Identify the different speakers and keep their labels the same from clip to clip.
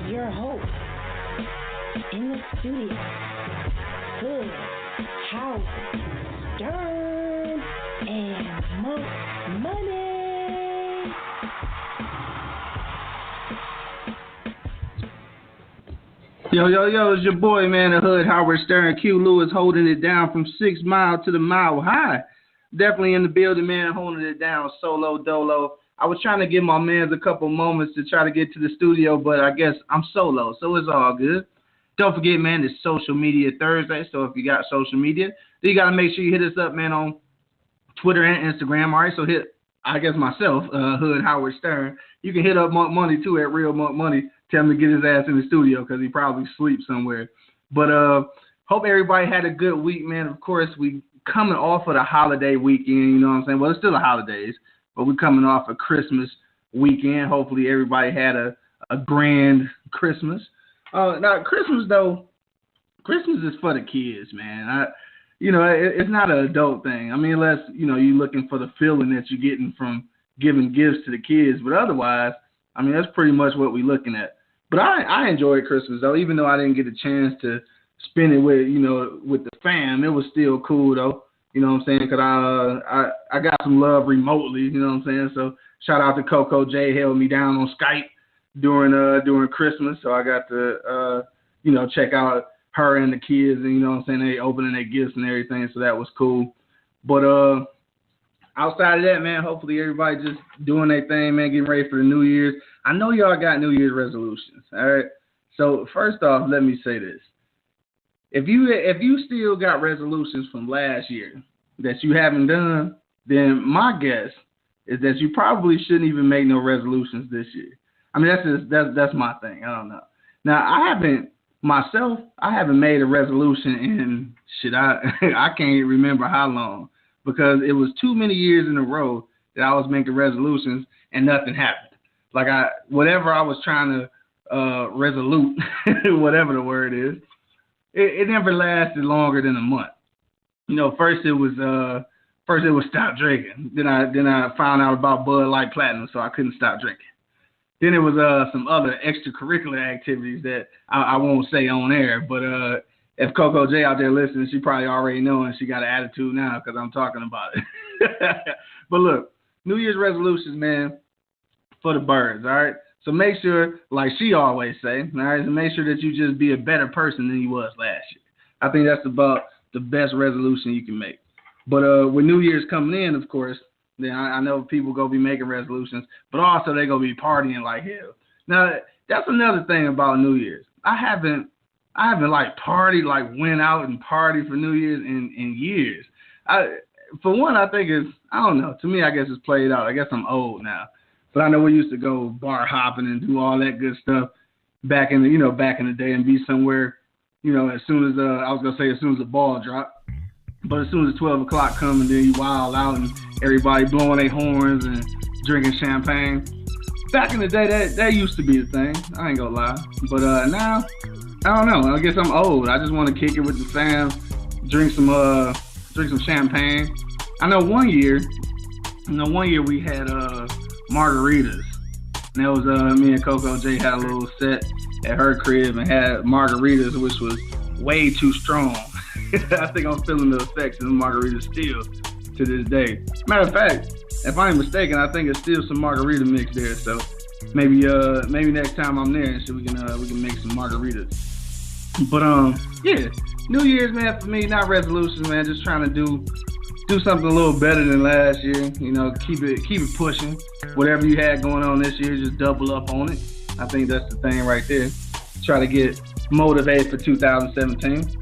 Speaker 1: your host in the studio, Doogie Howser, Stern, and Money.
Speaker 2: Yo, it's your boy, man, the Hood, Howard Stern, Q Lewis, holding it down from 6 Mile to the Mile High. Definitely in the building, man, holding it down, solo dolo. I was trying to give my mans a couple moments to try to get to the studio, but I guess I'm solo, so it's all good. Don't forget, man, it's Social Media Thursday, so if you got social media, then you got to make sure you hit us up, man, on Twitter and Instagram. All right, so hit, I guess, myself, Hood, Howard Stern. You can hit up Monk Money, too, at Real Monk Money. Tell him to get his ass in the studio because he probably sleeps somewhere. But hope everybody had a good week, man. Of course, we coming off of the holiday weekend, you know what I'm saying? Well, it's still the holidays, but we're coming off of Christmas weekend. Hopefully everybody had a grand Christmas. Now, Christmas, though, Christmas is for the kids, man. It's not an adult thing. I mean, unless, you're looking for the feeling that you're getting from giving gifts to the kids. But otherwise, I mean, that's pretty much what we're looking at. But I enjoyed Christmas, though, even though I didn't get a chance to spend it with the fam. It was still cool, though, you know what I'm saying, because I got some love remotely, you know what I'm saying. So shout out to Coco J, held me down on Skype during Christmas, so I got to, check out her and the kids, and, you know what I'm saying, they opening their gifts and everything, so that was cool. But outside of that, man, hopefully everybody just doing their thing, man, getting ready for the New Year's. I know y'all got New Year's resolutions, all right? So first off, let me say this. If you still got resolutions from last year that you haven't done, then my guess is that you probably shouldn't even make no resolutions this year. I mean, that's my thing. I don't know. Now, I haven't made a resolution in I can't remember how long, because it was too many years in a row that I was making resolutions and nothing happened. Like whatever I was trying to resolute, whatever the word is, it never lasted longer than a month. First it was stop drinking. Then I found out about Bud Light Platinum, so I couldn't stop drinking. Then it was some other extracurricular activities that I won't say on air, but if Coco J out there listening, she probably already know, and she got an attitude now because I'm talking about it. But look, New Year's resolutions, man, for the birds, all right? So make sure, like she always say, all right, so make sure that you just be a better person than you was last year. I think that's about the best resolution you can make. But with New Year's coming in, of course, then I know people going to be making resolutions, but also they're going to be partying like hell. Now, that's another thing about New Year's. I haven't like partied, like went out and partied for New Year's in years. For one, I think I don't know. To me, I guess it's played out. I guess I'm old now. But I know we used to go bar hopping and do all that good stuff back in the day and be somewhere, as soon as as soon as the ball dropped. But as soon as 12 o'clock come and then you wild out and everybody blowing their horns and drinking champagne. Back in the day, that used to be the thing. I ain't gonna lie. But now, I don't know. I guess I'm old. I just want to kick it with the fam, drink some champagne. I know one year we had margaritas. And that was me and Coco J had a little set at her crib and had margaritas, which was way too strong. I think I'm feeling the effects of the margaritas still to this day. Matter of fact, if I ain't mistaken, I think it's still some margarita mix there. So maybe next time I'm there, so we can make some margaritas. But yeah, New Year's, man, for me, not resolutions, man. Just trying to do something a little better than last year. Keep it pushing. Whatever you had going on this year, just double up on it. I think that's the thing right there. Try to get motivated for 2017.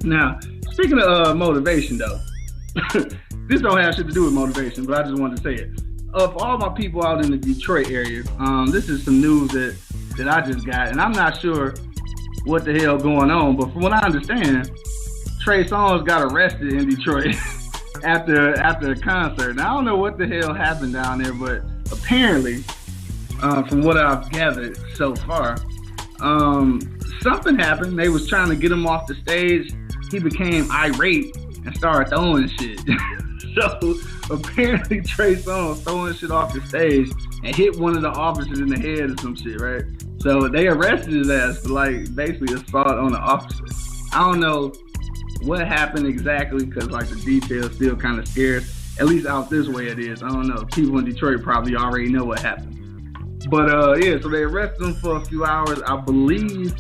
Speaker 2: Now, speaking of motivation, though, this don't have shit to do with motivation, but I just wanted to say it. For all my people out in the Detroit area, this is some news that I just got, and I'm not sure what the hell going on, but from what I understand, Trey Songz got arrested in Detroit after a concert. Now, I don't know what the hell happened down there, but apparently, from what I've gathered so far, something happened. They was trying to get him off the stage. He became irate and started throwing shit. So apparently Trey Songz throwing shit off the stage and hit one of the officers in the head or some shit, right? So they arrested his ass for like basically assault on the officer. I don't know what happened exactly because like the details still kind of scarce. At least out this way it is. I don't know. People in Detroit probably already know what happened. But yeah, so they arrested him for a few hours. I believe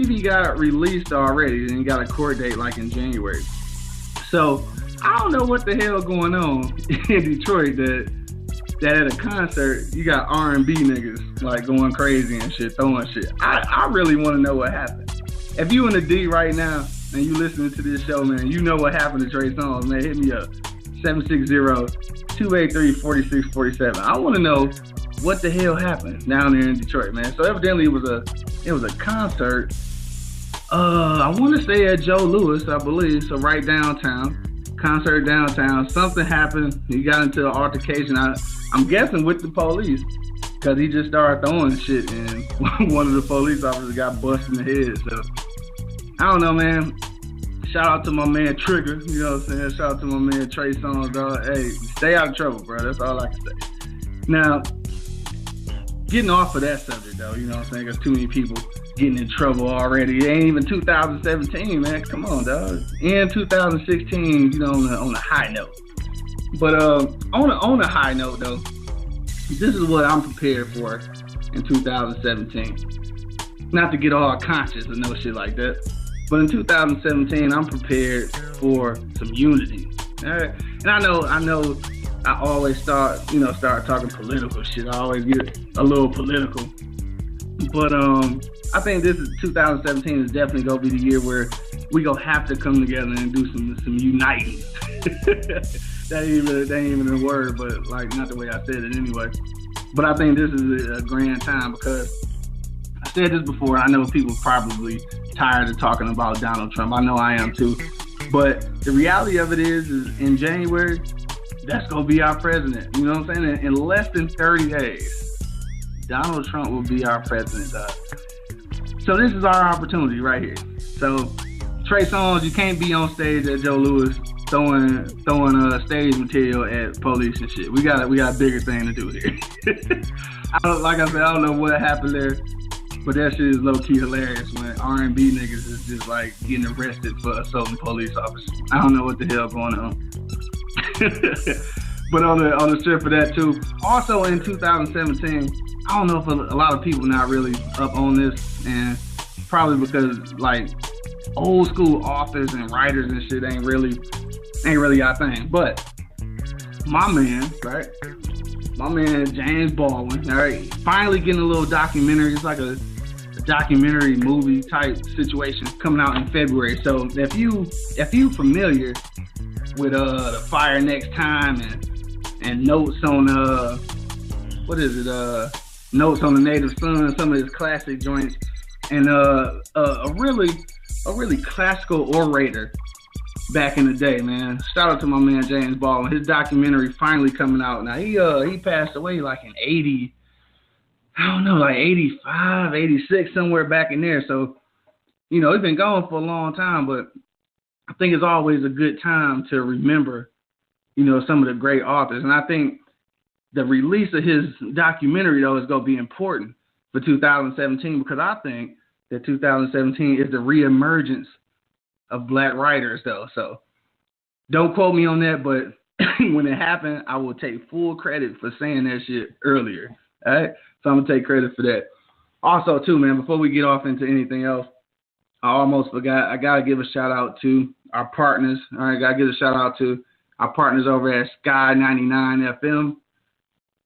Speaker 2: he got released already and he got a court date like in January. So I don't know what the hell going on in Detroit that at a concert you got R&B niggas like going crazy and shit, throwing shit. I really want to know what happened. If you in the D right now and you listening to this show, man, you know what happened to Trey Songz, man. Hit me up, 760-283-4647. I want to know what the hell happened down there in Detroit, man. So evidently it was a concert. I want to say at Joe Louis, I believe. So right downtown, concert downtown. Something happened. He got into an altercation. I'm guessing with the police because he just started throwing shit, and one of the police officers got busted in the head. So I don't know, man. Shout out to my man Trigger, you know what I'm saying? Shout out to my man Trey Songz, dog. Hey, stay out of trouble, bro. That's all I can say. Now, getting off of that subject, though, you know what I'm saying? Because too many people getting in trouble already. It ain't even 2017, man. Come on, dog. In 2016, you know, on a high note. But on a high note, though, this is what I'm prepared for in 2017. Not to get all conscious or no shit like that. But in 2017, I'm prepared for some unity. All right? And I know I always start talking political shit. I always get a little political. But I think 2017 is definitely gonna be the year where we gonna have to come together and do some uniting. that ain't even a word, but like not the way I said it anyway. But I think this is a grand time because I said this before. I know people probably tired of talking about Donald Trump. I know I am too. But the reality of it is in January, that's going to be our president. You know what I'm saying? In less than 30 days, Donald Trump will be our president. So this is our opportunity right here. So Trey Songz, you can't be on stage at Joe Louis throwing stage material at police and shit. We got a bigger thing to do here. Like I said, I don't know what happened there. But that shit is low-key hilarious when R&B niggas is just like getting arrested for assaulting police officers. I don't know what the hell going on. But on the strip of that too. Also in 2017, I don't know if a lot of people not really up on this, and probably because like old school authors and writers and shit ain't really our thing. But my man, right? My man James Baldwin, all right, finally getting a little documentary. It's like a documentary movie type situation coming out in February. So if you familiar with The Fire Next Time and notes on Notes on the Native Son, some of his classic joints, and a really classical orator back in the day, man. Shout out to my man James Baldwin. His documentary finally coming out. Now he passed away like in 80, I don't know, like 85, 86, somewhere back in there. So, you know, he's been gone for a long time, but I think it's always a good time to remember, you know, some of the great authors. And I think the release of his documentary, though, is going to be important for 2017 because I think that 2017 is the reemergence of black writers, though. So don't quote me on that, but when it happened, I will take full credit for saying that shit earlier. All right? So I'm going to take credit for that. Also, too, man, before we get off into anything else, I almost forgot. I got to give a shout out to our partners. All right, got to give a shout out to our partners over at Sky 99 FM,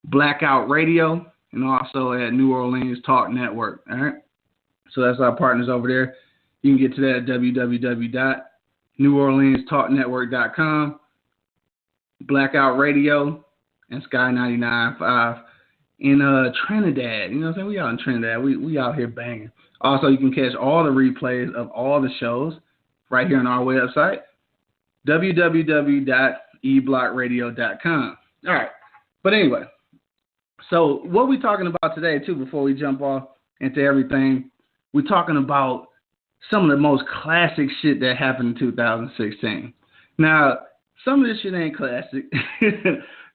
Speaker 2: Blackout Radio, and also at New Orleans Talk Network. All right. So that's our partners over there. You can get to that at www.neworleanstalknetwork.com, Blackout Radio, and Sky 99.5 in Trinidad. You know what I'm saying? We out in Trinidad. We out here banging. Also, you can catch all the replays of all the shows right here on our website, www.eblockradio.com. All right. But anyway, so what we talking about today, too, before we jump off into everything, we're talking about some of the most classic shit that happened in 2016. Now, some of this shit ain't classic.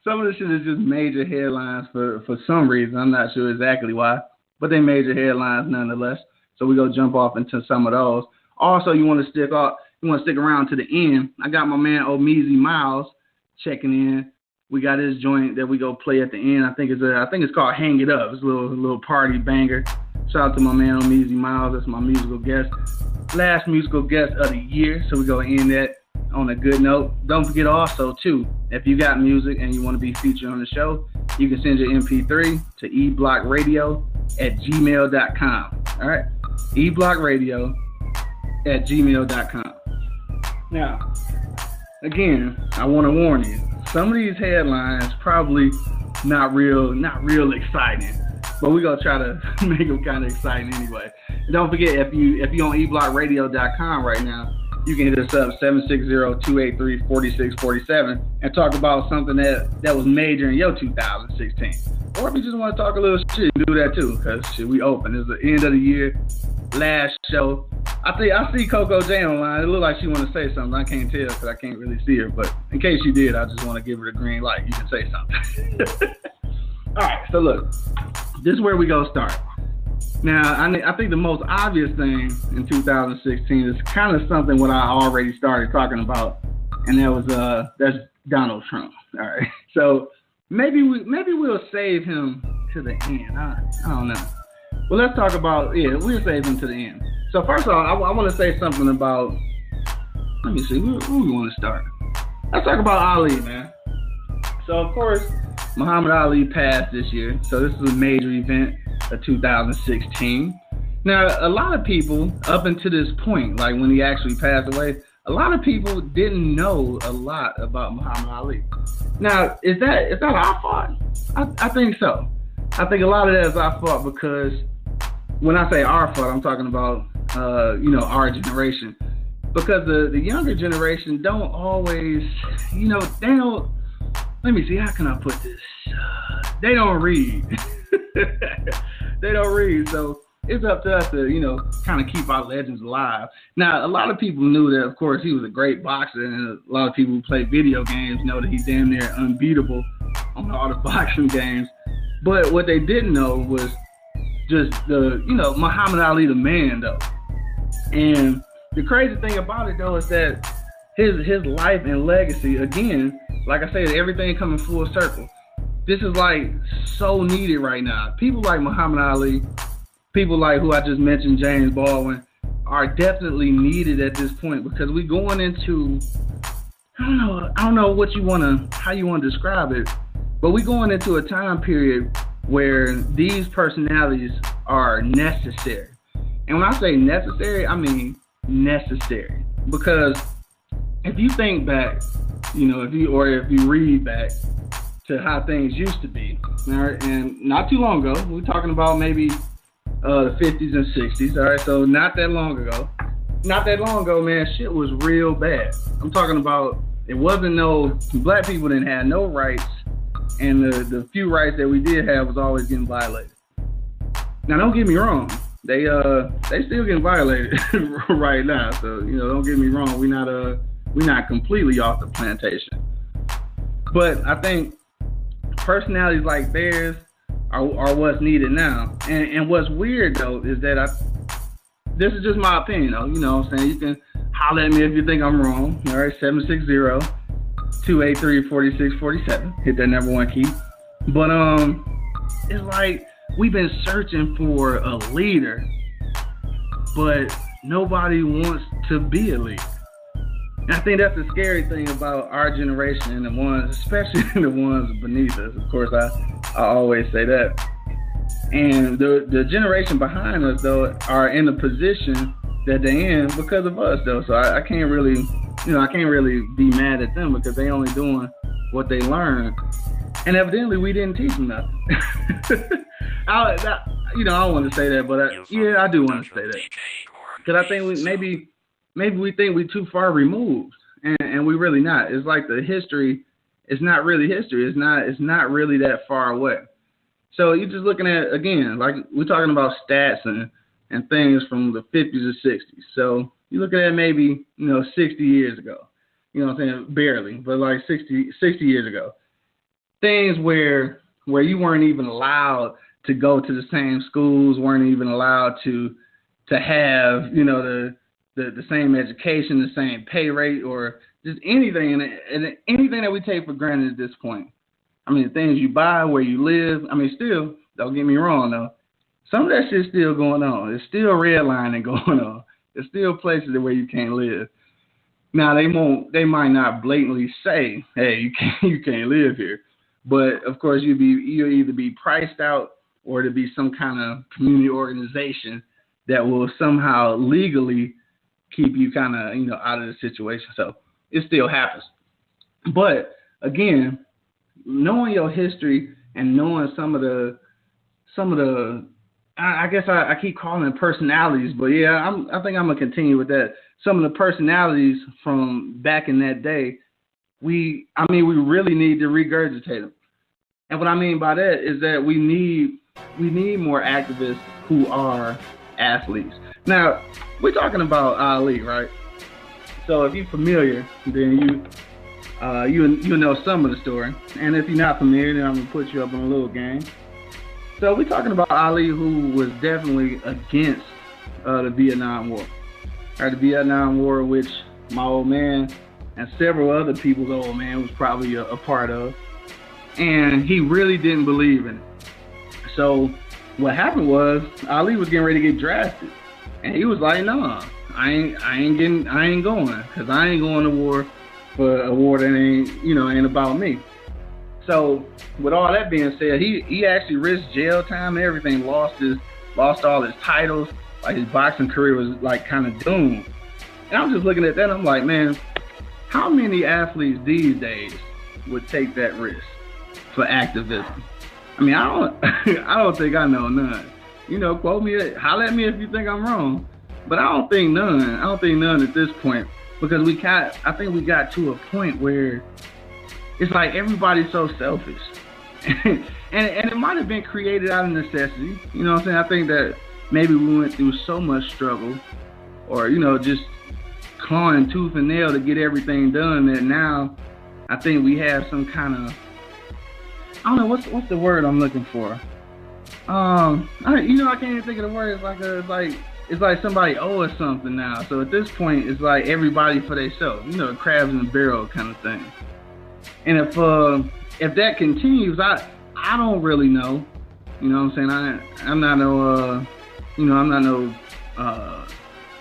Speaker 2: Some of this shit is just major headlines for some reason. I'm not sure exactly why. but they major headlines nonetheless. So we go jump off into some of those. Also, you want to stick around to the end. I got my man Omeezy Miles checking in. We got his joint that we go play at the end. I think it's called Hang It Up. It's a little party banger. Shout out to my man Omeezy Miles. That's my musical guest. Last musical guest of the year. So we go end that on a good note. Don't forget also, too, if you got music and you want to be featured on the show, you can send your MP3 to eblockradio@gmail.com. All right? eblockradio@gmail.com. Now, again, I want to warn you. Some of these headlines probably not real exciting, but we're going to try to make them kind of exciting anyway. And don't forget, if you're on eblockradio.com right now, you can hit us up 760-283-4647 and talk about something that was major in your 2016. Or if you just want to talk a little shit, do that too, because we open. It's the end of the year, last show. I see Coco J online. It looks like she want to say something. I can't tell because I can't really see her. But in case you did, I just want to give her the green light. You can say something. All right, so look. This is where we go start. Now, I think the most obvious thing in 2016 is kind of something what I already started talking about, and that's Donald Trump. All right, so maybe we'll save him to the end. I don't know. Well, let's talk about we'll save him to the end. So first of all, I want to say something about. Let me see, where we want to start. Let's talk about Ali, man. So of course, Muhammad Ali passed this year, so this is a major event of 2016. Now, a lot of people up until this point, like when he actually passed away, a lot of people didn't know a lot about Muhammad Ali. Now, is that our fault? I think so. I think a lot of that is our fault because when I say our fault, I'm talking about our generation. Because the younger generation don't always, they don't. Let me see, how can I put this? They don't read. They don't read, so it's up to us to, kind of keep our legends alive. Now, a lot of people knew that, of course, he was a great boxer, and a lot of people who play video games know that he's damn near unbeatable on all the boxing games. But what they didn't know was just Muhammad Ali, the man, though. And the crazy thing about it, though, is that his life and legacy, again, like I said, everything coming full circle. This is like so needed right now. People like Muhammad Ali, people like who I just mentioned, James Baldwin, are definitely needed at this point because we going into, I don't know how you want to describe it, but we going into a time period where these personalities are necessary. And when I say necessary, I mean necessary. Because if you think back, if you read back to how things used to be, all right, and not too long ago, we're talking about maybe the 50s and 60s, all right, so not that long ago, man, shit was real bad. I'm talking about it wasn't black people didn't have no rights, and the few rights that we did have was always getting violated. Now, don't get me wrong, they still getting violated right now, so don't get me wrong, we're not completely off the plantation. But I think personalities like theirs are what's needed now. And what's weird, though, is that this is just my opinion, though. You know what I'm saying? You can holler at me if you think I'm wrong. All right, 760-283-4647. Hit that number one key. But it's like we've been searching for a leader, but nobody wants to be a leader. And I think that's the scary thing about our generation and the ones, especially the ones beneath us. Of course, I always say that. And the generation behind us, though, are in the position that they're in because of us, though. So I can't really, be mad at them because they only doing what they learned. And evidently, we didn't teach them nothing. I don't want to say that, but I do want to say that because I think maybe we think we're too far removed, and we're really not. It's like the history is not really history. It's not really that far away. So you're just looking at, again, like we're talking about stats and things from the 50s or 60s. So you're looking at maybe, 60 years ago. You know what I'm saying? Barely, but like 60 years ago. Things where you weren't even allowed to go to the same schools, weren't even allowed to have, the same education, the same pay rate, or just anything, and anything that we take for granted at this point. I mean, the things you buy, where you live. I mean, still, don't get me wrong, though. Some of that shit's still going on. There's still redlining going on. There's still places where you can't live. Now, they might not blatantly say, hey, you can't live here. But, of course, you'll either be priced out or to be some kind of community organization that will somehow legally keep you kind of, out of the situation. So it still happens. But, again, knowing your history and knowing some of the I guess I keep calling them personalities, but yeah, I think I'm gonna continue with that. Some of the personalities from back in that day, we really need to regurgitate them. And what I mean by that is that we need more activists who are athletes. Now, we're talking about Ali, right? So if you're familiar, then you know some of the story. And if you're not familiar, then I'm gonna put you up on a little game. So we're talking about Ali, who was definitely against the Vietnam War. Or the Vietnam War, which my old man and several other people's old man was probably a part of. And he really didn't believe in it. So what happened was Ali was getting ready to get drafted. And he was like, no, I ain't going, because I ain't going to war for a war that ain't about me. So with all that being said, he actually risked jail time and everything, lost all his titles. Like, his boxing career was like kind of doomed. And I'm just looking at that and I'm like, man, how many athletes these days would take that risk for activism? I mean, I don't think I know none. Quote me, holler at me if you think I'm wrong. But I don't think none at this point, because I think we got to a point where it's like everybody's so selfish. and it might have been created out of necessity. You know what I'm saying? I think that maybe we went through so much struggle, or, just clawing tooth and nail to get everything done, that now I think we have some kind of, I don't know, what's the word I'm looking for? I can't even think of the word. It's like somebody owes us something now. So at this point, it's like everybody for themselves, crabs in a barrel kind of thing. And if that continues, I don't really know. You know what I'm saying? I'm not no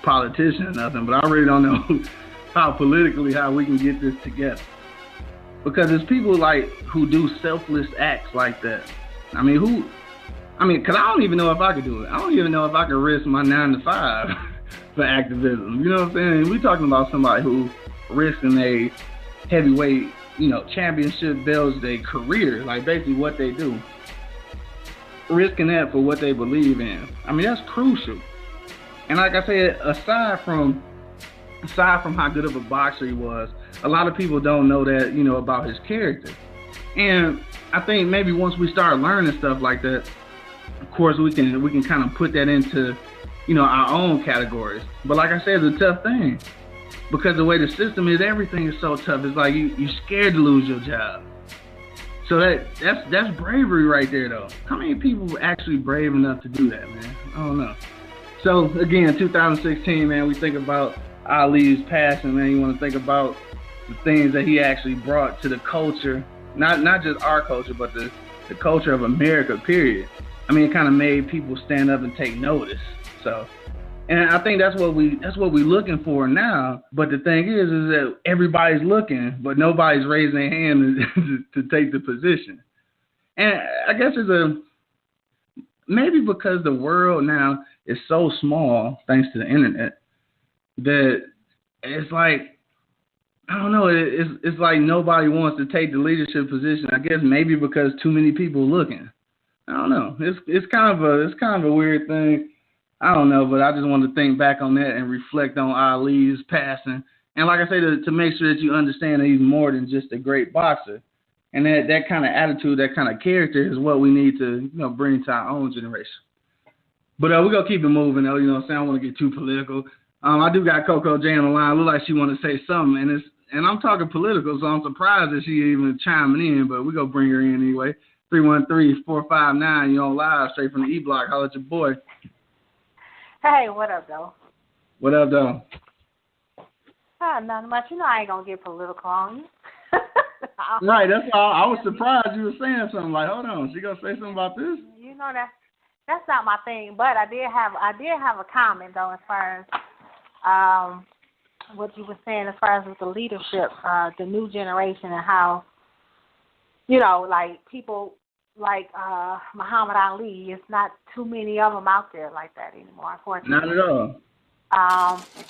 Speaker 2: politician or nothing, but I really don't know how we can get this together. Because there's people who do selfless acts like that. Because I don't even know if I could do it. I don't even know if I could risk my 9 to 5 for activism. You know what I'm saying? We're talking about somebody who risking a heavyweight, championship belts, their career, like basically what they do. Risking that for what they believe in. That's crucial. And like I said, aside from how good of a boxer he was, a lot of people don't know that, about his character. And I think maybe once we start learning stuff like that, of course we can kind of put that into, our own categories. But like I said, it's a tough thing. Because the way the system is, everything is so tough. It's like you're scared to lose your job. So that's bravery right there, though. How many people are actually brave enough to do that, man? I don't know. So again, 2016, man, we think about Ali's passing, man. You want to think about the things that he actually brought to the culture, not just our culture, but the culture of America, period. It kind of made people stand up and take notice. So. And I think that's what we're looking for now. But the thing is that everybody's looking, but nobody's raising their hand to take the position. And I guess maybe because the world now is so small, thanks to the internet, that it's like, I don't know, it's like nobody wants to take the leadership position. I guess maybe because too many people looking. I don't know. It's kind of a weird thing. I don't know, but I just want to think back on that and reflect on Ali's passing. And like I say, to make sure that you understand that he's more than just a great boxer. And that kind of attitude, that kind of character is what we need to, bring to our own generation. But we're going to keep it moving, though. You know what I'm saying? I don't want to get too political. I do got Coco J on the line. Look like she want to say something. And I'm talking political, so I'm surprised that she even chiming in, but we're going to bring her in anyway. 313-459. You on live straight from the E-Block. Holla at your boy.
Speaker 3: Hey, what up, though?
Speaker 2: What up, though?
Speaker 3: Nothing much. You know I ain't going to get political on you.
Speaker 2: Right, that's why I was surprised you were saying something like, hold on, she going to say something about this?
Speaker 3: You know that's not my thing, but I did have a comment, though, as far as what you were saying as far as with the leadership, the new generation and how, you know, like people like Muhammad Ali, it's not too many of them out there like that anymore, unfortunately.
Speaker 2: Not at all.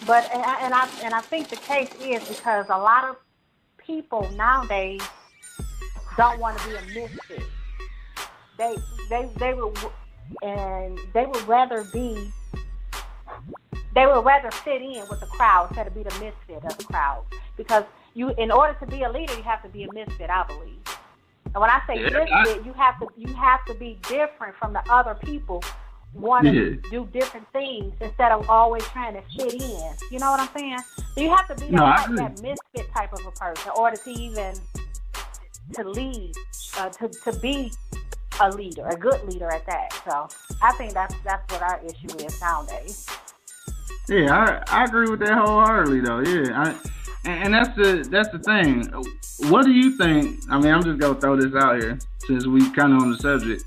Speaker 3: But I think the case is because a lot of people nowadays don't want to be a misfit. They would rather fit in with the crowd instead of be the misfit of the crowd. Because in order to be a leader, you have to be a misfit, I believe. And when I say misfit, you have to be different from the other people, want to do different things instead of always trying to fit in. You know what I'm saying? So you have to be that misfit type of a person in order to even to lead, to be a leader, a good leader at that. So I think that's what our issue is nowadays.
Speaker 2: Yeah, I agree with that wholeheartedly, though. Yeah, and that's the thing. What do you think? I mean, I'm just gonna throw this out here since we kind of on the subject.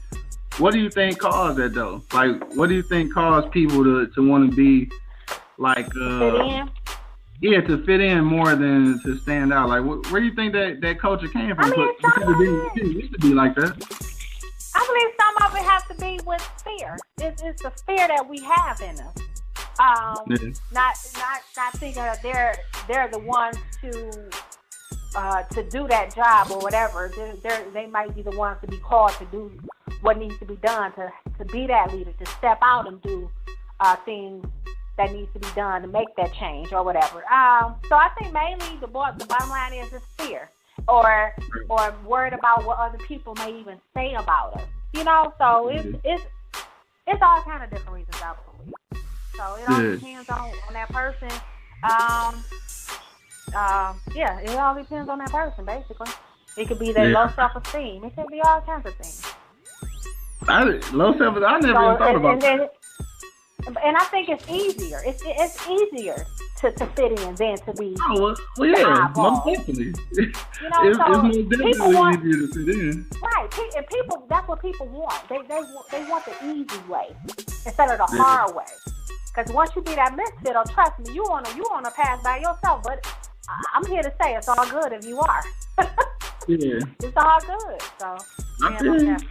Speaker 2: What do you think caused that, though? Like, what do you think caused people to want to be like
Speaker 3: fit in?
Speaker 2: Yeah, to fit in more than to stand out. Like, where do you think that culture came from?
Speaker 3: I mean,
Speaker 2: it used to be like that.
Speaker 3: I believe some of it has to be with fear. It's the fear that we have in us. Not thinking that they're the ones to do that job or whatever. They might be the ones to be called to do what needs to be done to be that leader, to step out and do things that needs to be done to make that change or whatever. So I think mainly the bottom line is fear or worried about what other people may even say about us. You know, so it's all kind of different reasons, I believe. So it all depends on that person. It all depends on that person, basically. It could be their low self-esteem. It could be all kinds of things.
Speaker 2: Low self-esteem, I never even thought about that.
Speaker 3: And I think it's easier. It's easier to fit in than to be.
Speaker 2: Oh, well yeah, most definitely.
Speaker 3: You know,
Speaker 2: it's most definitely easier to fit in.
Speaker 3: Right, and people, that's what people want. They want the easy way instead of the hard way. Because once you be that misfit, trust me, you wanna pass by yourself. But I'm here to say it's all good if you are.
Speaker 2: Yeah,
Speaker 3: it's all good. So definitely.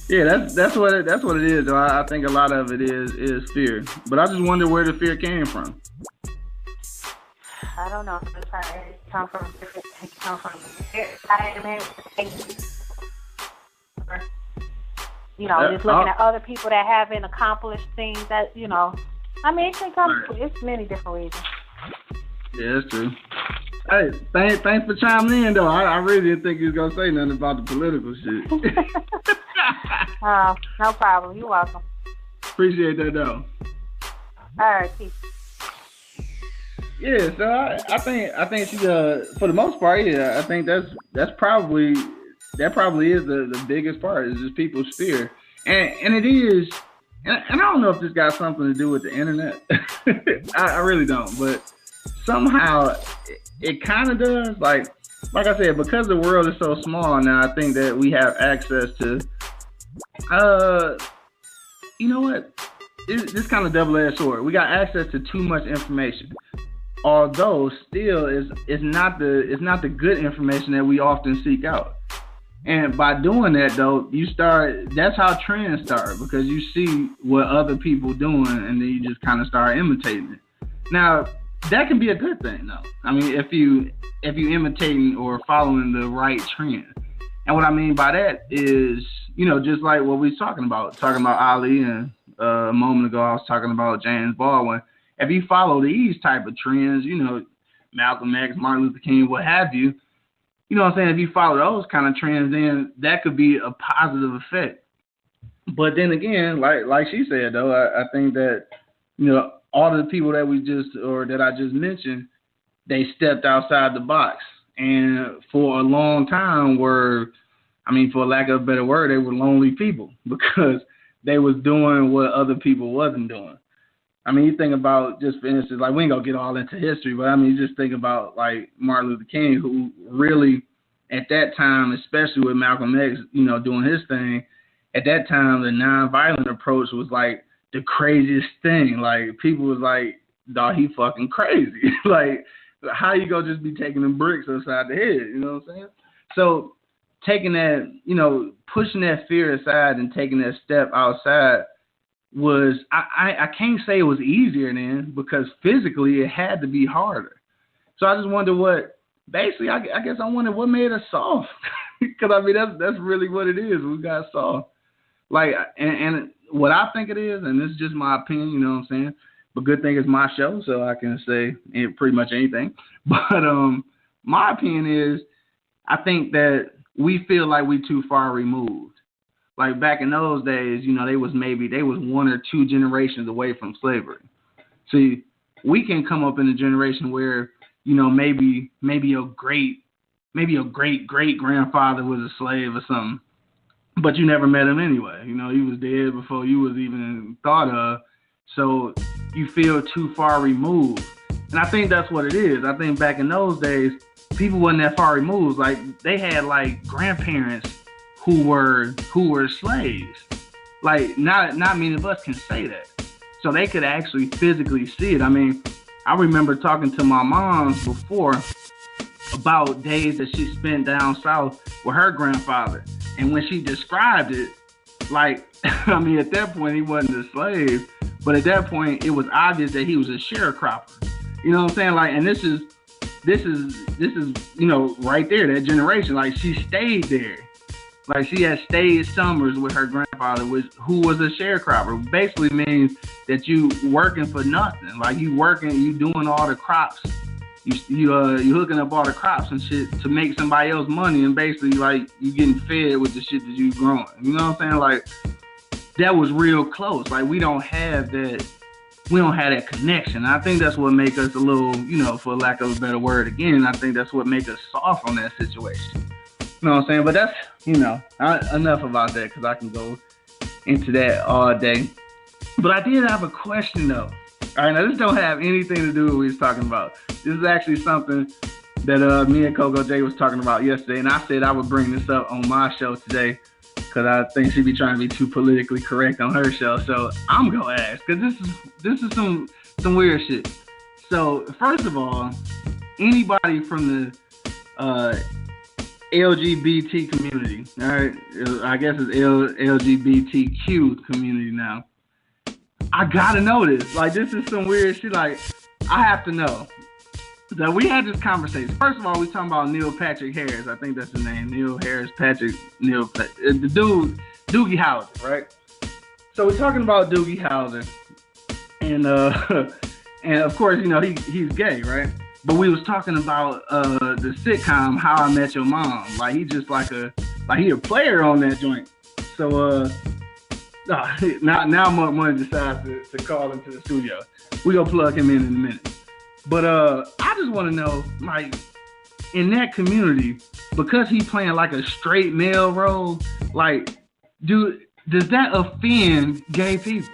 Speaker 2: Yeah, that's what it is. Though I think a lot of it is fear, but I just wonder where the fear came from.
Speaker 3: I don't know. It come from you know, just looking at other people that haven't accomplished things that, you know. I mean, it can come. It's many different reasons.
Speaker 2: Yeah, that's true. Hey, thanks for chiming in, though. I really didn't think you was gonna say nothing about the political shit.
Speaker 3: No problem. You're welcome.
Speaker 2: Appreciate that, though.
Speaker 3: All right, peace.
Speaker 2: Yeah, so I think she for the most part, yeah, I think that's probably is the biggest part is just people's fear, and it is, and I don't know if this got something to do with the internet. I really don't, but somehow it kind of does. Like I said, because the world is so small now, I think that we have access to, you know what? This kind of double-edged sword. We got access to too much information. Although still it's not the good information that we often seek out. And by doing that though, that's how trends start, because you see what other people doing and then you just kind of start imitating it. Now, that can be a good thing though. I mean, if you imitating or following the right trend. And what I mean by that is, you know, just like what we was talking about Ali, and a moment ago I was talking about James Baldwin. If you follow these type of trends, you know, Malcolm X, Martin Luther King, what have you, you know what I'm saying? If you follow those kind of trends, then that could be a positive effect. But then again, like she said, though, I think that, you know, all of the people that I just mentioned, they stepped outside the box. And for a long time were, I mean, for lack of a better word, they were lonely people because they was doing what other people wasn't doing. I mean, you think about, just for instance, like, we ain't gonna get all into history, but I mean, you just think about like Martin Luther King, who really at that time, especially with Malcolm X, doing his thing, at that time the nonviolent approach was like the craziest thing. Like, people was like, dog, he fucking crazy. Like, how you gonna just be taking them bricks upside the head? You know what I'm saying? So taking that, pushing that fear aside and taking that step outside was, I can't say it was easier then, because physically it had to be harder. So I just wonder what, basically, I guess I wonder what made us soft. Because I mean, that's really what it is. We got soft. Like, and what I think it is, and this is just my opinion, you know what I'm saying? But good thing it's my show, so I can say pretty much anything. But my opinion is, I think that we feel like we too far removed. Like, back in those days, they was 1 or 2 generations away from slavery. See, we can come up in a generation where, maybe your great great grandfather was a slave or something, but you never met him anyway. He was dead before you was even thought of. So you feel too far removed. And I think that's what it is. I think back in those days, people wasn't that far removed. Like, they had like grandparents who were slaves. Like, not many of us can say that. So they could actually physically see it. I mean, I remember talking to my mom before about days that she spent down south with her grandfather. And when she described it, like, I mean, at that point he wasn't a slave, but at that point it was obvious that he was a sharecropper. You know what I'm saying? Like, and this is right there, that generation. Like, she stayed there. Like, she had stayed summers with her grandfather, who was a sharecropper. Basically means that you working for nothing. Like, you working, you doing all the crops. You hooking up all the crops and shit to make somebody else money, and basically, like, you getting fed with the shit that you growing. You know what I'm saying? Like, that was real close. Like, we don't have that connection. I think that's what make us a little, for lack of a better word again, I think that's what make us soft on that situation. You know what I'm saying? But that's, enough about that, because I can go into that all day. But I did have a question, though. All right, now this don't have anything to do with what we was talking about. This is actually something that me and Coco J was talking about yesterday, and I said I would bring this up on my show today, because I think she'd be trying to be too politically correct on her show. So I'm gonna ask, because this is some weird shit. So first of all, anybody from the LGBT community, all right, I guess it's LGBTQ community now, I gotta know this. Like, this is some weird shit. Like, I have to know. So we had this conversation. First of all, we talking about Neil Patrick Harris. I think that's the name. Neil Harris Patrick. The dude, Doogie Howser, right? So we're talking about Doogie Howser, and of course, he's gay, right? But we was talking about the sitcom How I Met Your Mom. Like, he just he a player on that joint. So now Money decides to call into the studio. We gonna plug him in a minute. But I just want to know, like, in that community, because he playing like a straight male role, like, does that offend gay people?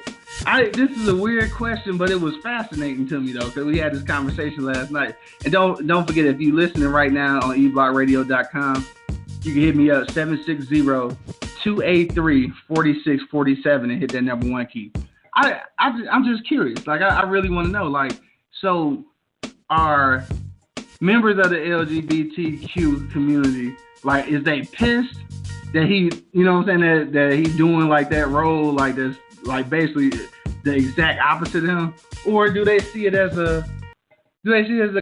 Speaker 2: This is a weird question, but it was fascinating to me, though, because we had this conversation last night. And don't forget, if you're listening right now on eblockradio.com, you can hit me up, 760-283-4647, and hit that number 1 key. I'm just curious. Like, I really want to know, like, so are members of the LGBTQ community, like, is they pissed that he, that he's doing like that role, like this, like basically the exact opposite of him, or do they see it as a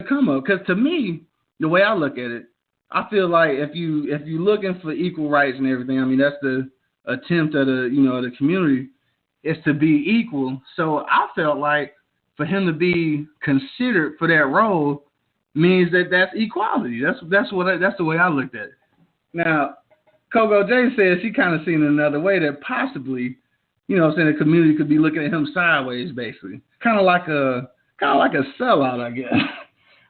Speaker 2: come up? Because to me, the way I look at it, I feel like if you looking for equal rights and everything, I mean, that's the attempt of the community is to be equal. So I felt like for him to be considered for that role means that's equality. That's the way I looked at it. Now, Coco J says she kind of seen it another way, that possibly, the community could be looking at him sideways, basically, kind of like a sellout, I guess.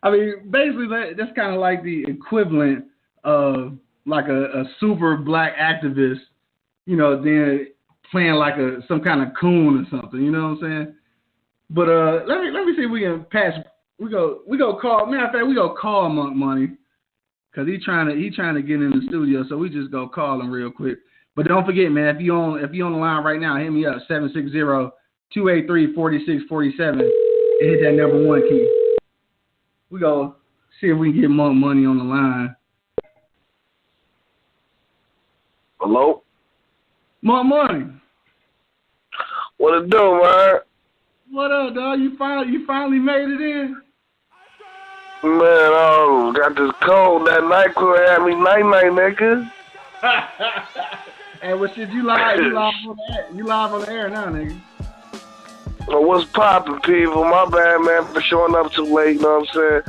Speaker 2: I mean, basically that's kind of like the equivalent of like a super black activist, you know, then playing like some kind of coon or something. You know what I'm saying? But let me see if we can patch. We go call. Matter of fact, we go call Monk Money because he trying to get in the studio. So we just go call him real quick. But don't forget, man, if you on the line right now, hit me up 760-283-4647 and hit that number 1 key. We go see if we can get Monk Money on the line.
Speaker 4: Hello?
Speaker 2: Monk Money.
Speaker 4: What it do, man?
Speaker 2: What up, dog? You finally made it in?
Speaker 4: Man, got this cold. That night crew had me night, nigga.
Speaker 2: Hey, well, shit, you live on the air. You live on the air now, nigga.
Speaker 4: Well, what's poppin', people? My bad, man, for showing up too late, you know what I'm saying?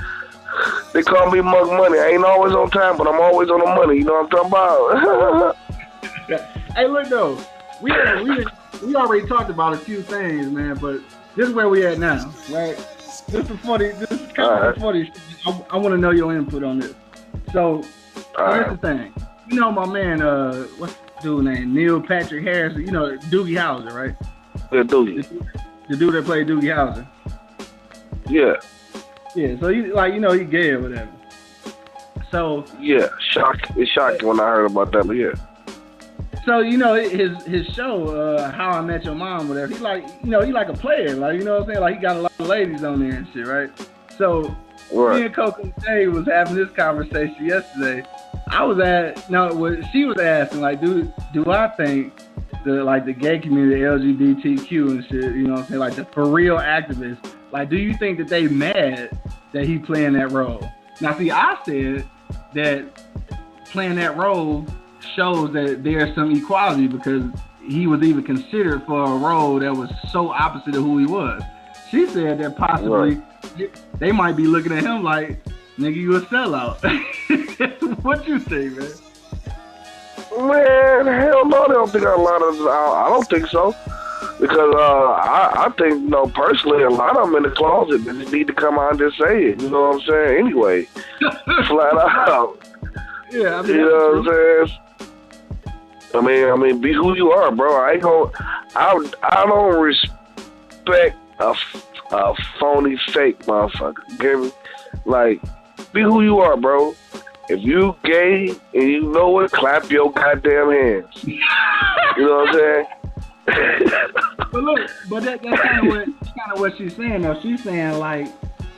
Speaker 4: They call me Monk Money. I ain't always on time, but I'm always on the money, you know what I'm talking
Speaker 2: about? Hey, look, though. We already talked about a few things, man, but this is where we at now, right? This is kind of funny. I want to know your input on this. So, here's the thing. You know my man, what's the dude name? Neil Patrick Harris. You know Doogie Howser, right?
Speaker 4: Yeah, Doogie.
Speaker 2: The dude that played Doogie Howser.
Speaker 4: Yeah.
Speaker 2: Yeah. So he he gay or whatever. So. Yeah,
Speaker 4: It's shocking when I heard about that, but yeah.
Speaker 2: So his show, How I Met Your Mom, whatever. He like a player, like you know what I'm saying. Like he got a lot of ladies on there and shit, right? So me and Coco Day was having this conversation yesterday. She was asking, like, do I think the gay community, LGBTQ and shit, you know what I'm saying, like the for real activists, like, do you think that they mad that he playing that role? Now, see, I said that playing that role shows that there's some equality because he was even considered for a role that was so opposite of who he was. She said that possibly they might be looking at him like, nigga, you a sellout. What you think, man?
Speaker 4: Man, hell no, they don't think a lot of. I don't think so, because I think, personally, a lot of them in the closet they need to come out and just say it. You know what I'm saying? Anyway, flat out.
Speaker 2: Yeah, I mean,
Speaker 4: you know what I'm saying? I mean, be who you are, bro. I don't respect a phony, fake motherfucker. Get me? Like, be who you are, bro. If you gay and you know it, clap your goddamn hands. You know what I'm saying?
Speaker 2: But look, that's kind of what she's saying though. She's saying like,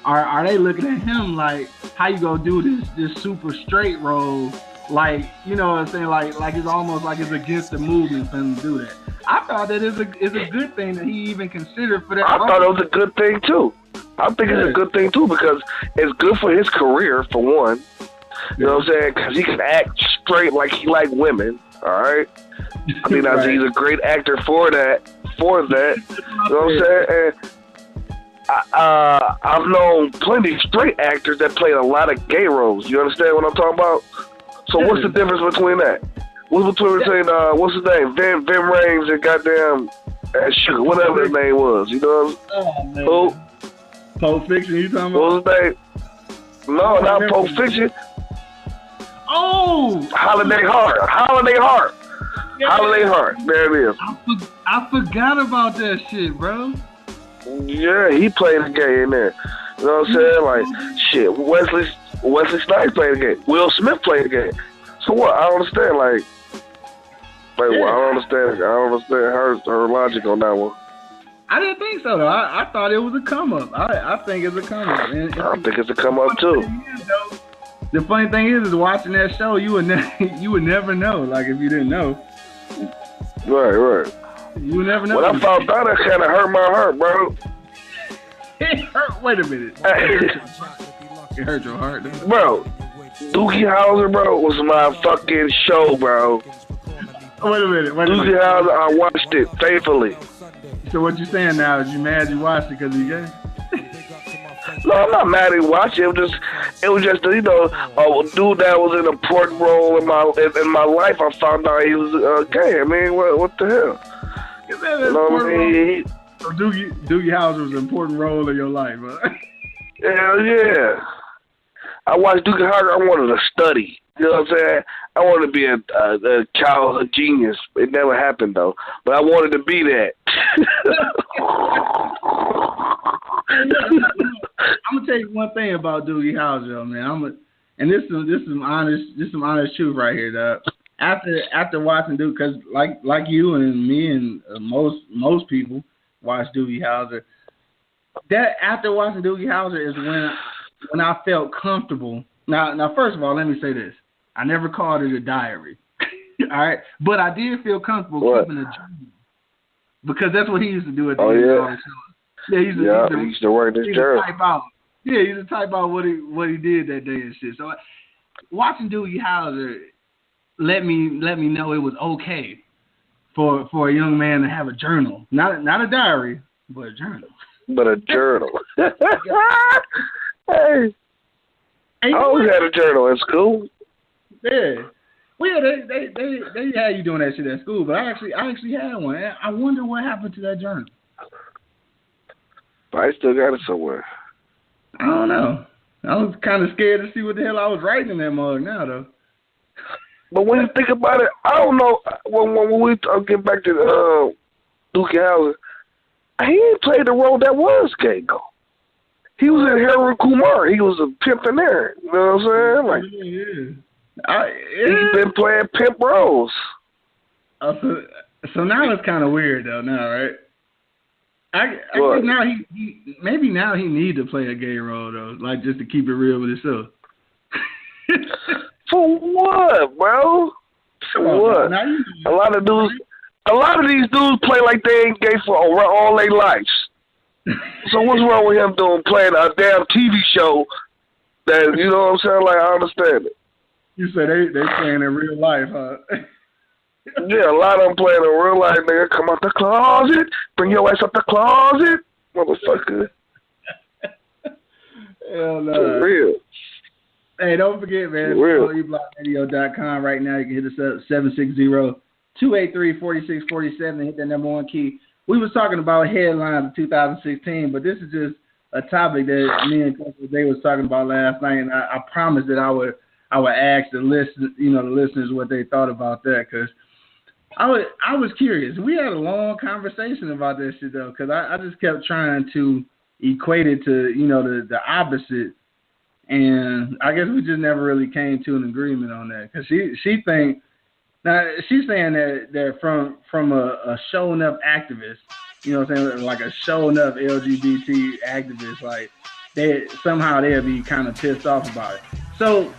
Speaker 2: are they looking at him like, how you gonna do this super straight role? Like, you know what I'm saying? Like it's almost like it's against the movement for him to do that. I thought that it's a good thing that he even considered for that.
Speaker 4: I thought it was a good thing too. I think it's a good thing too because it's good for his career for one. You know what I'm saying? Because he can act straight like he like women. All right. I think he's a great actor for that. You know what I'm saying? And I've known plenty of straight actors that played a lot of gay roles. You understand what I'm talking about? So what's the difference between that? What's between what's his name? Vin Rames and goddamn Sugar, whatever his name was. You know what I'm saying? Who?
Speaker 2: Pulp Fiction, you talking about?
Speaker 4: What was his name? No, not Pulp Fiction.
Speaker 2: Oh!
Speaker 4: Holiday Heart.
Speaker 2: Yeah.
Speaker 4: Holiday Heart. There it is.
Speaker 2: I forgot about that shit, bro.
Speaker 4: Yeah, he played a gay in there. You know what I'm saying? Like, shit, Wesley Snipes played a gay. Will Smith played a gay. So what? I don't understand. Like well, I don't understand her logic on that one.
Speaker 2: I didn't think so though. I thought it was a come up. I think it's a come up.
Speaker 4: I think it's a come up too.
Speaker 2: The funny thing is watching that show, you would never know. Like if you didn't know.
Speaker 4: Right.
Speaker 2: You would never know.
Speaker 4: When I found out, it kind of hurt my heart, bro.
Speaker 2: It hurt. Wait a minute. It hurt your heart, though.
Speaker 4: Bro. Doogie Howser, bro, was my fucking show, bro.
Speaker 2: Wait a minute.
Speaker 4: Doogie Howser, I watched it faithfully.
Speaker 2: So what you saying now? Is you mad you watched it because he gay?
Speaker 4: No, I'm not mad at watching. It was just a dude that was an important role in my life. I found out he was gay. I mean, what the hell?
Speaker 2: You know what I mean? So Doogie Howser was an important role in your life, huh?
Speaker 4: Hell yeah. I watched Doogie Howser. I wanted to study. You know what I'm saying? I wanted to be a child, a genius. It never happened though, but I wanted to be that.
Speaker 2: I'm gonna tell you one thing about Doogie Howser, man. And this is some honest truth right here, dog. After watching Doogie, because like you and me and most people watch Doogie Howser. That after watching Doogie Howser is when I felt comfortable. Now, first of all, let me say this: I never called it a diary, all right, but I did feel comfortable keeping a journal because that's what he used to do at the end of the show. Yeah, he used to write this journal. He used to type out what he did that day and shit. So watching Doogie Howser let me know it was okay for a young man to have a journal, not a diary, but a journal.
Speaker 4: But a journal. Hey, I always had a journal in school.
Speaker 2: Yeah. Well, yeah, they had you doing that shit at school, but I actually had one. I wonder what happened to that journal.
Speaker 4: I still got it somewhere.
Speaker 2: I don't know. I was kind of scared to see what the hell I was writing in that mug now, though.
Speaker 4: But when you think about it, I don't know. When we get back to Doogie Howser, he ain't played the role that was gay, though. He was in Harold Kumar. He was a pimp in there. You know what I'm saying? He's been playing pimp roles.
Speaker 2: So now it's kind of weird, though, now, right? I think now he need to play a gay role, though, like just to keep it real with himself.
Speaker 4: For what, bro? For what? A lot of these dudes play like they ain't gay for all their lives. So what's wrong with him playing a damn TV show that, you know what I'm saying? Like, I understand it.
Speaker 2: You said they playing in real life, huh?
Speaker 4: Yeah, a lot of them playing in real life, nigga. Come out the closet. Bring your ass out the closet. Motherfucker.
Speaker 2: Hell no.
Speaker 4: For real.
Speaker 2: Hey, don't forget, man. EblockRadio.com right now. You can hit us up 760-283-4647 and hit that number one key. We was talking about headlines of 2016, but this is just a topic that me and Coach Day was talking about last night, and I promised that I would ask the listeners what they thought about that, because I was curious. We had a long conversation about this shit though, because I just kept trying to equate it to the opposite, and I guess we just never really came to an agreement on that, because she think. Now, she's saying that from a show enough activist, you know what I'm saying, like a show enough LGBT activist, like they'll be kind of pissed off about it. So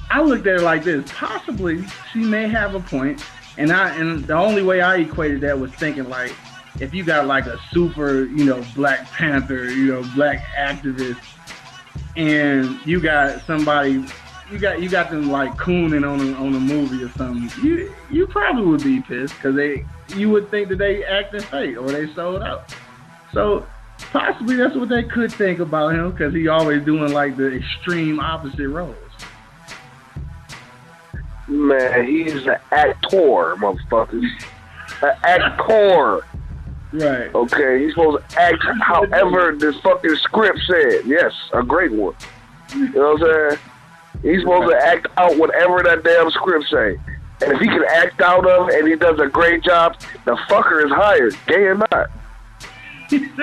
Speaker 2: I looked at it like this: possibly she may have a point, and the only way I equated that was thinking like if you got like a super Black Panther black activist, and you got somebody. You got them like cooning on a movie or something. You probably would be pissed because you would think that they acting fake or they sold out. So possibly that's what they could think about him, because he always doing like the extreme opposite roles.
Speaker 4: Man, he's an actor, motherfuckers. An actor.
Speaker 2: Right.
Speaker 4: Okay, he's supposed to act however this fucking script said. Yes, a great one. You know what I'm saying? He's supposed to act out whatever that damn script say. And if he can act out of it and he does a great job, the fucker is hired, gay or not.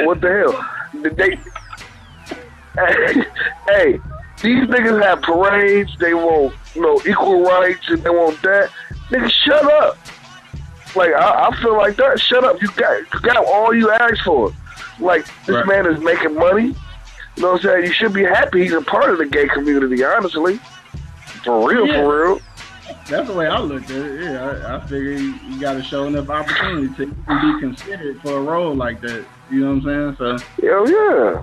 Speaker 4: What the hell? Hey, these niggas have parades, they want equal rights, and they want that. Nigga, shut up. Like, I feel like that. Shut up. You got all you asked for. Like, this man is making money. You know what I'm saying? You should be happy he's a part of the gay community, honestly. For real.
Speaker 2: That's the way I looked at it. Yeah, I figure you got to show enough opportunity to be considered for a role like that. You know what I'm saying? So. Hell yeah.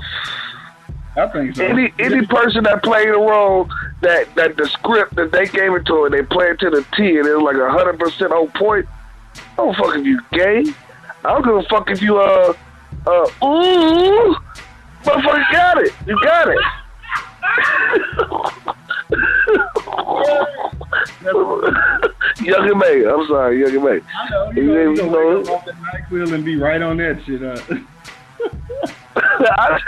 Speaker 2: I think so.
Speaker 4: Any person that played a role that the script that they gave it to and they played to the T and it was like 100% on point. I don't fuck if you gay. I don't give a fuck if you motherfucker got it. You got it. Young and May. I'm sorry, Young and May.
Speaker 2: I know. You know, off the NyQuil and be right on that shit.
Speaker 4: I'm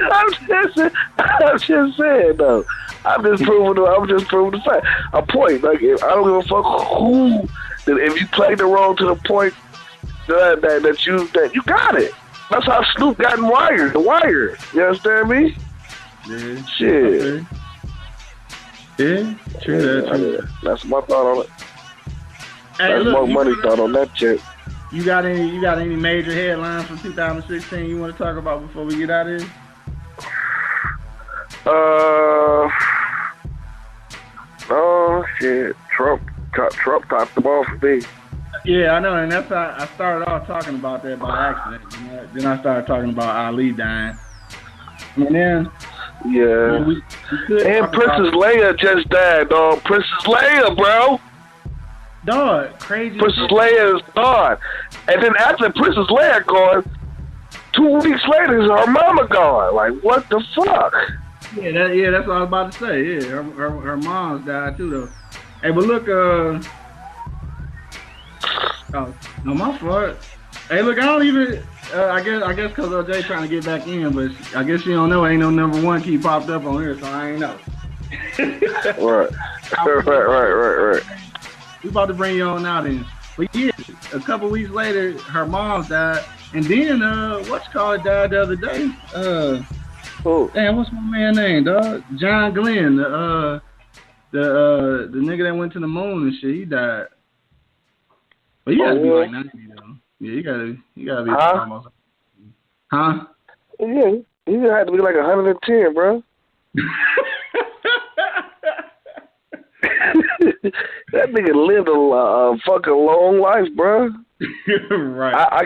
Speaker 4: just saying though. I'm just proving the fact. A point. Like I don't give a fuck who. If you played the role to the point that you got it. That's how Snoop got in The Wire. You understand me?
Speaker 2: Yeah.
Speaker 4: Shit.
Speaker 2: Okay. Yeah. True.
Speaker 4: That's my thought on it.
Speaker 2: Hey,
Speaker 4: That's
Speaker 2: look,
Speaker 4: more money thought on that chick.
Speaker 2: You got any major headlines from 2016 you want to talk about before we get out of here?
Speaker 4: Oh shit. Trump topped the ball for me.
Speaker 2: Yeah, I know, and that's how I started off talking about that by accident. You know? Then I started talking about Ali dying. And then we
Speaker 4: and Princess Leia just died, dog. Princess Leia, bro.
Speaker 2: Dog, crazy.
Speaker 4: Princess Leia is gone. And then after Princess Leia gone, 2 weeks later is her mama gone. Like, what the fuck?
Speaker 2: Yeah, that's what I was about to say. Yeah, her mom's died too, though. Hey, but look, oh, no, my fault. Hey, look, I don't even. I guess because OJ trying to get back in, but I guess you don't know. Ain't no number one key popped up on here, so I ain't know. Right. We about to bring you on out in. But yeah, a couple weeks later, her mom died, and then what's called died the other day. Damn, what's my man's name, dog? John Glenn, the nigga that went to the moon and shit. He died. But you gotta be like 90 though. Yeah, you gotta be almost. Huh?
Speaker 4: Yeah, you had to be like 110, bro. That nigga lived a fucking long life, bro.
Speaker 2: Right.
Speaker 4: I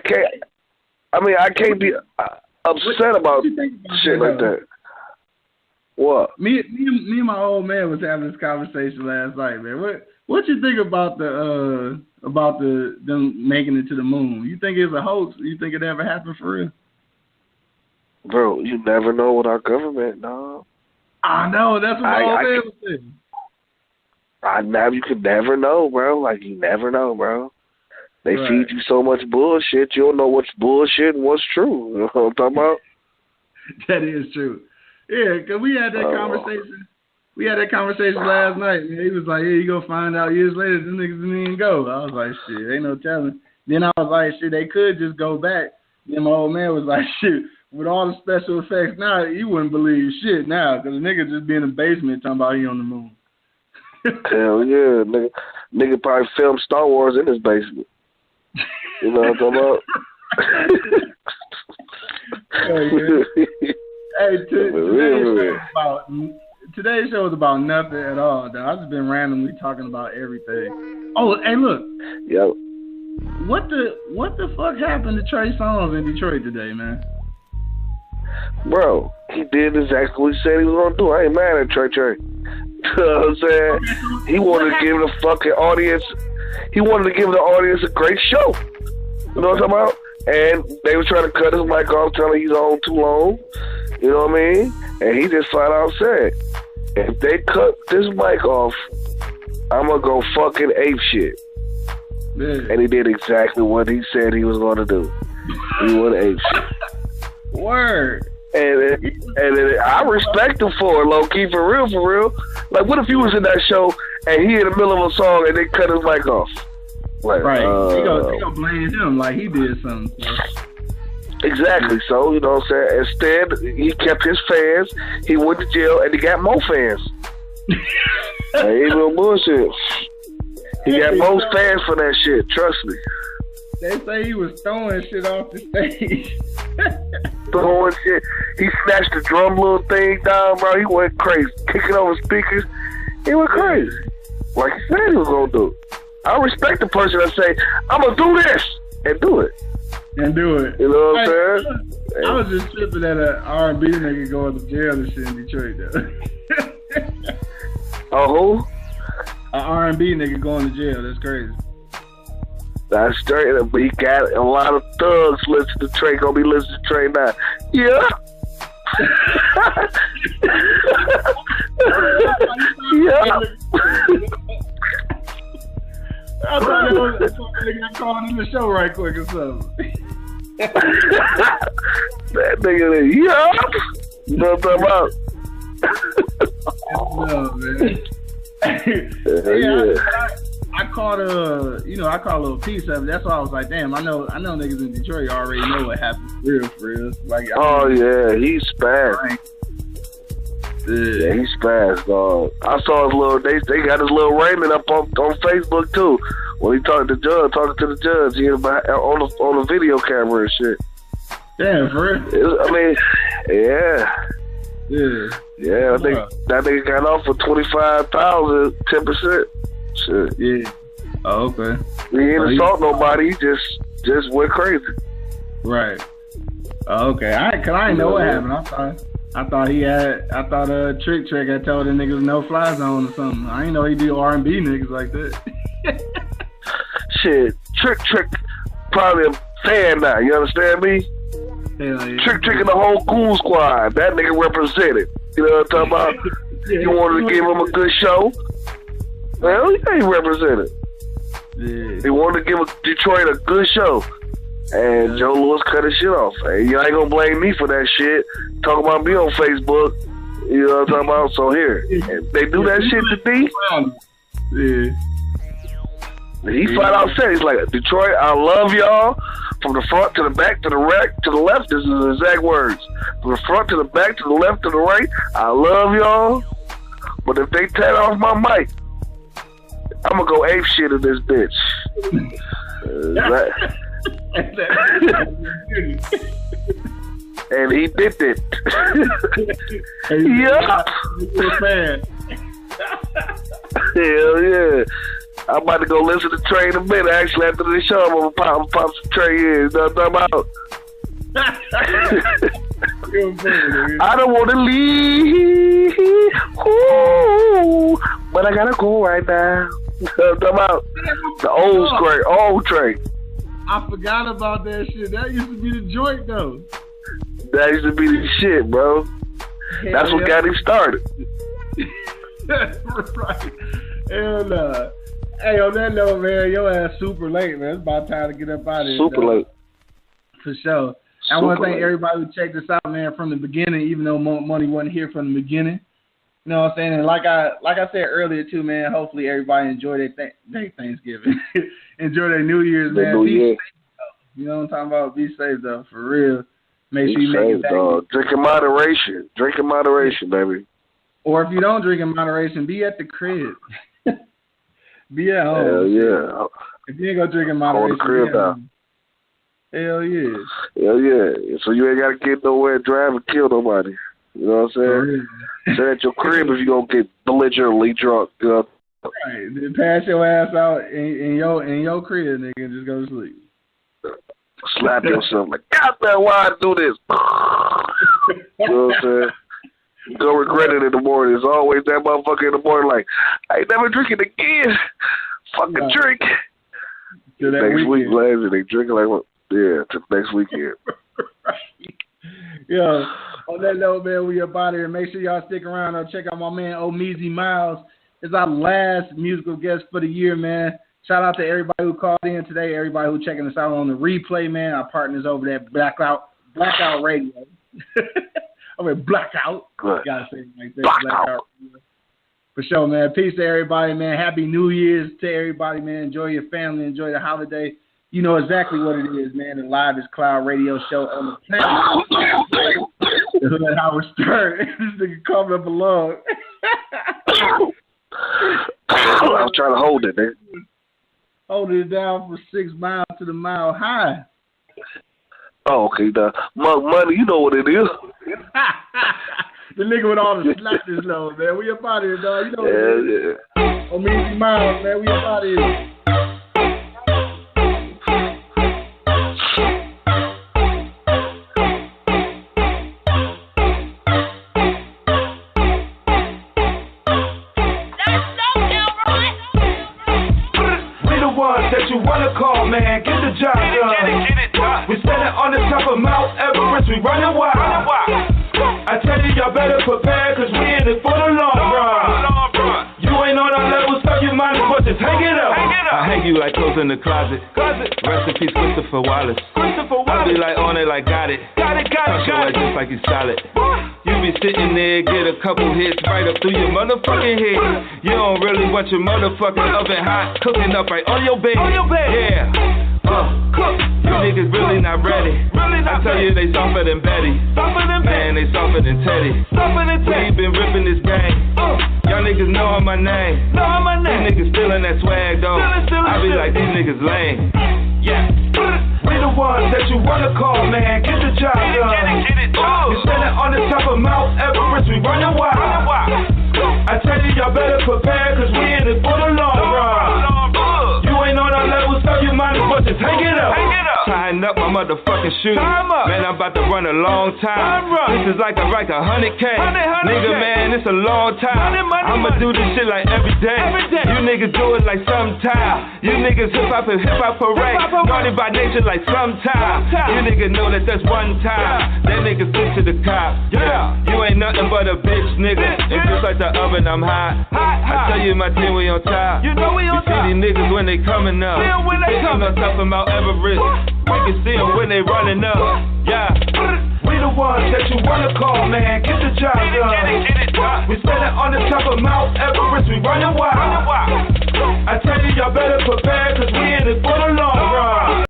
Speaker 4: can't be upset about shit like that. What?
Speaker 2: Me and my old man was having this conversation last night, man. What you think about them making it to the moon? You think it's a hoax? You think it ever happened for real?
Speaker 4: Bro, you never know with our government, dog.
Speaker 2: I know, that's what my old man was saying.
Speaker 4: You could never know, bro. Like, you never know, bro. They feed you so much bullshit, you don't know what's bullshit and what's true. You know what I'm talking about?
Speaker 2: That is true. Yeah, because we had that conversation. We had that conversation last night. Man. He was like, yeah, you go find out years later, them niggas didn't even go. I was like, shit, ain't no telling. Then I was like, shit, they could just go back. Then my old man was like, shit, with all the special effects now, you wouldn't believe shit now, because the nigga just be in the basement talking about he on the moon.
Speaker 4: Hell yeah, nigga probably filmed Star Wars in his basement. You know what I'm talking about?
Speaker 2: Today's show is about nothing at all, though. I've just been randomly talking about everything. Oh, hey, look.
Speaker 4: Yep.
Speaker 2: What the fuck happened to Trey Songz in Detroit today, man?
Speaker 4: Bro, he did exactly what he said he was gonna do. I ain't mad at Trey. You know what I'm saying? He wanted to give the fucking audience. He wanted to give the audience a great show. You know what I'm talking about? And they were trying to cut his mic off, telling he's on too long. You know what I mean? And he just flat out said, if they cut this mic off, I'm gonna go fucking ape shit.
Speaker 2: Man.
Speaker 4: And he did exactly what he said he was gonna do. He went ape shit.
Speaker 2: Word.
Speaker 4: And I respect him for it, low key, for real. Like, what if he was in that show and he in the middle of a song and they cut his mic off? Like,
Speaker 2: right. They gonna blame him like he did something.
Speaker 4: Exactly. So, you know what I'm saying? Instead, he kept his fans. He went to jail and he got more fans. Ain't no bullshit. He got most fans for that shit. Trust me.
Speaker 2: They say he was throwing shit off the stage.
Speaker 4: Throwing shit. He snatched the drum little thing down, bro. He went crazy. Kicking over speakers. He went crazy. Like he said he was going to do. I respect the person that say, I'm going to do this. And do it.
Speaker 2: You know
Speaker 4: what I'm saying?
Speaker 2: I was just tripping at an R&B nigga going to jail and shit in Detroit, though.
Speaker 4: Oh, who?
Speaker 2: An R&B nigga going to jail. That's crazy.
Speaker 4: That's straight up, but he got a lot of thugs listening to Trey, gonna be listening to Trey now. Yeah. Yeah.
Speaker 2: I thought they got called in the show right quick or something.
Speaker 4: That nigga, yeah. You know what I'm talking about?
Speaker 2: No, man. I caught a little piece of it. That's why I was like, damn, I know niggas in Detroit already know what happened for real. Like,
Speaker 4: he's spazzed.
Speaker 2: Right.
Speaker 4: Yeah, he's spazzed, dog. I saw his little. They got his little Raymond up on Facebook too. When he talking to the judge, he on the video camera and shit.
Speaker 2: Damn, for real?
Speaker 4: I mean, yeah. Yeah, I think that nigga got off for 25,000, 10%. Shit.
Speaker 2: Yeah. Oh, okay.
Speaker 4: He didn't assault nobody. He just went crazy.
Speaker 2: Right. Oh, okay. I didn't know what happened. I thought Trick had told the niggas no fly zone or something. I didn't know he do R&B niggas like that.
Speaker 4: Shit, Trick probably a fan now. You understand me?
Speaker 2: Hell yeah.
Speaker 4: Trick and the whole Cool Squad. That nigga represented. You know what I'm talking about? You wanted to give him a good show. Well, he ain't represented.
Speaker 2: Yeah.
Speaker 4: He wanted to give Detroit a good show. And Joe Louis cut his shit off. Hey, you ain't gonna blame me for that shit. Talk about me on Facebook. You know what I'm talking about? So here. They do that shit to D.
Speaker 2: Yeah.
Speaker 4: He flat out said, he's like, Detroit, I love y'all. From the front to the back to the right to the left, this is the exact words. From the front to the back to the left to the right, I love y'all. But if they tear off my mic, I'm gonna go ape shit in this bitch. And he did it. Hell yeah. I'm about to go listen to Trey in a minute. Actually, after the show, I'm gonna pop some Trey in. You know what I'm talking about? I don't want to leave, ooh, but I gotta go right now. You know what I'm talking about? The old Trey.
Speaker 2: I forgot about that shit. That used to be the joint, though.
Speaker 4: That used to be the shit, bro. That's what got him started.
Speaker 2: Right. Hell no. Hey, on that note, man, your ass super late, man. It's about time to get up out of here.
Speaker 4: Super late.
Speaker 2: For sure. I want to thank everybody who checked us out, man, from the beginning, even though Money wasn't here from the beginning. You know what I'm saying? And like I said earlier, too, man, hopefully everybody enjoy their Thanksgiving. Enjoy their New Year's, man. Be safe, though. You know what I'm talking about? Be safe, though, for real. Make sure you make it back.
Speaker 4: Drink in moderation. Drink in moderation, baby.
Speaker 2: Or if you don't drink in moderation, be at the crib. Be at home.
Speaker 4: Hell yeah.
Speaker 2: If you ain't gonna drink in moderation,
Speaker 4: hold the crib down.
Speaker 2: Hell yeah.
Speaker 4: Hell yeah. So you ain't gotta get nowhere and drive and kill nobody. You know what I'm saying? Sit at your crib if you gonna get belligerently drunk. You know?
Speaker 2: Right. Then pass your ass out in your crib, nigga, and just go to sleep.
Speaker 4: Slap yourself like, God damn, why I do this? You know what I'm saying? Go regret it in the morning. It's always that motherfucker in the morning like, I ain't never drinking again. Fucking drink. Next week, later, they drinking like, yeah, to next weekend.
Speaker 2: Right. Yo, on that note, man, we up out of here. Make sure y'all stick around or check out my man, Omeezy Miles. It's our last musical guest for the year, man. Shout out to everybody who called in today, everybody who checking us out on the replay, man. Our partners over there, Blackout Radio. I mean, Blackout. Gotta say it like that. Blackout. For sure, man. Peace to everybody, man. Happy New Year's to everybody, man. Enjoy your family. Enjoy the holiday. You know exactly what it is, man. The livest cloud radio show on the planet. The Hood Howard Stern. This nigga coming up along.
Speaker 4: I'm trying to hold it, man.
Speaker 2: Holding it down from 6 miles to the mile high.
Speaker 4: Oh, okay, now, money, you know what it is.
Speaker 2: The nigga with all the slackers, though, man. We up out of here, dog. You know what it is. Yeah. Omeezy Miles, man. We up out of here.
Speaker 5: Man, get the job done. We're standing on the top of Mount Everest, we running wild. I tell you, y'all better prepare, cause we in it for the long run. You ain't on our level, so you might as well just hang it up. I hang you like clothes in the closet. Rest in peace, Christopher Wallace. I be like on it, like got it. Touch your just like you solid. You be sitting there, get a couple hits right up through your motherfucking head. You don't really want your motherfucking oven hot, cooking up right on your bed. Yeah. You niggas really not ready. I tell you they softer than Betty. Man, they softer than Teddy. We been ripping this game. Y'all niggas know my name. These niggas stealing that swag though. I be like, these niggas lame. Yeah. We the ones that you wanna call, man. Get the job done. You're standing on the top of Mount Everest. We running wild. I tell you, y'all better prepare, cause we in it for the long run. You ain't on our level, so you might as well just hang it up. Tying up my motherfucking shoes. Man, I'm about to run a long time. This is like a 100K. Nigga, man, it's a long time. I'ma do this shit like every day. You niggas do it like sometime. You niggas hip-hop and hip-hop parade. Naughty by nature like sometime. You niggas know that that's one time. That niggas stick to the cop. Yeah, you ain't nothing but a bitch, nigga. And just like the oven, I'm hot. I tell you, my team, we on top. You know we on top. You see these niggas when they coming up. They on top of Mount Everest. We can see them when they running up. Yeah. We the ones that you wanna call, man. Get the job done. We standing on the top of Mount Everest. We running wild. I tell you, y'all better prepare, cause we in it for the long run.